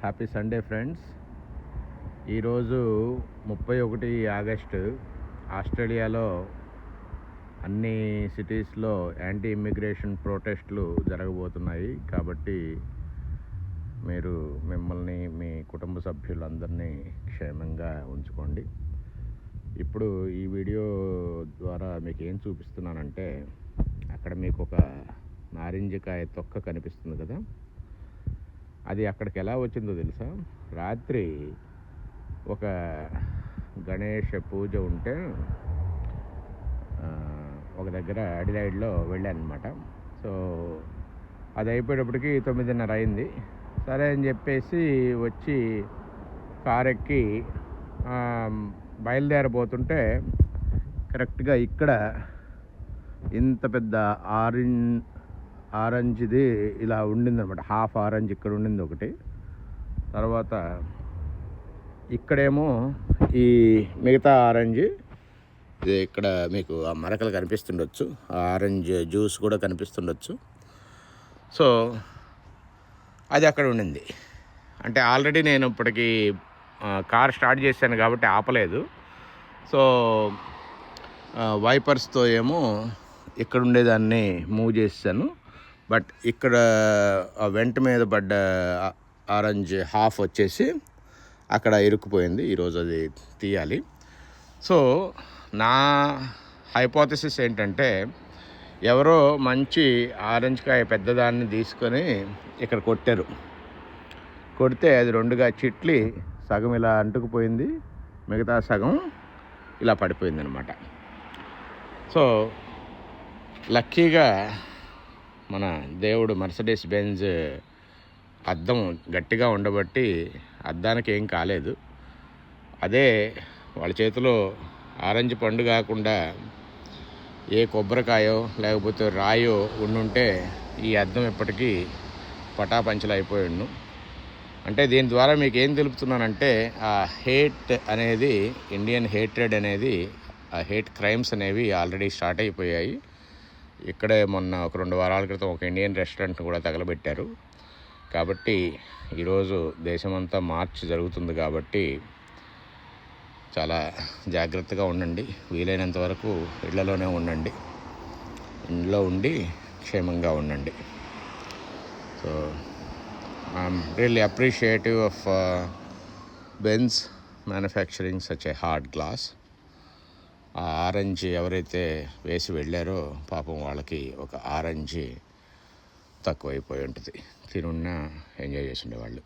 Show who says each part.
Speaker 1: Happy Sunday friends. ఈరోజు 31 August. ఆస్ట్రేలియాలో అన్ని సిటీస్లో యాంటీ ఇమ్మిగ్రేషన్ ప్రొటెస్ట్లు జరగబోతున్నాయి. కాబట్టి మీరు మిమ్మల్ని మీ కుటుంబ సభ్యులందరినీ క్షేమంగా ఉంచుకోండి. ఇప్పుడు ఈ వీడియో ద్వారా మీకు ఏం చూపిస్తున్నానంటే, అక్కడ మీకు ఒక నారింజకాయ తొక్క కనిపిస్తుంది కదా, అది అక్కడికి ఎలా వచ్చిందో తెలుసా? రాత్రి ఒక గణేష పూజ ఉంటే ఒక దగ్గర అడిలైడ్లో వెళ్ళాను అనమాట. సో అది అయిపోయేటప్పటికి 9:30 అయింది. సరే అని చెప్పేసి వచ్చి కారు ఎక్కి బయలుదేరబోతుంటే కరెక్ట్గా ఇక్కడ ఇంత పెద్ద ఆరెంజ్ది ఇలా ఉండిందనమాట. హాఫ్ ఆరెంజ్ ఇక్కడ ఉండింది ఒకటి. తర్వాత ఇక్కడేమో ఈ మిగతా ఆరెంజ్, ఇది ఇక్కడ మీకు ఆ మరకలు కనిపిస్తుండొచ్చు, ఆ ఆరెంజ్ జ్యూస్ కూడా కనిపిస్తుండొచ్చు. సో అది అక్కడ ఉండింది. అంటే ఆల్రెడీ నేను ఇప్పటికి కార్ స్టార్ట్ చేశాను కాబట్టి ఆపలేదు. సో వైపర్స్తో ఏమో ఇక్కడ ఉండేదాన్ని మూవ్ చేశాను. బట్ ఇక్కడ ఆ వెంట మీద పడ్డ ఆరెంజ్ హాఫ్ వచ్చేసి అక్కడ ఇరుక్కుపోయింది. ఈరోజు అది తీయాలి. సో నా హైపోథసిస్ ఏంటంటే, ఎవరో మంచి ఆరెంజ్ కాయ పెద్దదాన్ని తీసుకొని ఇక్కడ కొట్టారు. కొడితే అది రెండుగా చిట్లి సగం ఇలా అంటుకుపోయింది, మిగతా సగం ఇలా పడిపోయింది అనమాట. సో లక్కీగా మన దేవుడు మర్సిడీస్ బెంజ్ అద్దం గట్టిగా ఉండబట్టి అద్దానికి ఏం కాలేదు. అదే వాళ్ళ చేతిలో ఆరెంజ్ పండు కాకుండా ఏ కొబ్బరికాయో లేకపోతే రాయో ఉండుంటే ఈ అద్దం ఇప్పటికీ పటాపంచలు అయిపోయిండు. అంటే దీని ద్వారా మీకు ఏం తెలుపుతున్నానంటే, ఆ హేట్ అనేది, ఇండియన్ హేట్రెడ్ అనేది, ఆ హేట్ క్రైమ్స్ అనేవి ఆల్రెడీ స్టార్ట్ అయిపోయాయి. ఇక్కడే మొన్న ఒక 2 వారాల క్రితం ఒక ఇండియన్ రెస్టారెంట్ని కూడా తగలబెట్టారు. కాబట్టి ఈరోజు దేశమంతా మార్చ్ జరుగుతుంది కాబట్టి చాలా జాగ్రత్తగా ఉండండి. వీలైనంత వరకు ఇళ్లలోనే ఉండండి. ఇంట్లో ఉండి క్షేమంగా ఉండండి. So I'm really appreciative of Benz manufacturing such a hard glass. ఆ ఆరెంజ్ ఎవరైతే వేసి వెళ్ళారో పాపం వాళ్ళకి ఒక ఆరెంజ్ తక్కువైపోయి ఉంటుంది. తినున్నా ఎంజాయ్ చేసి ఉండేవాళ్ళు.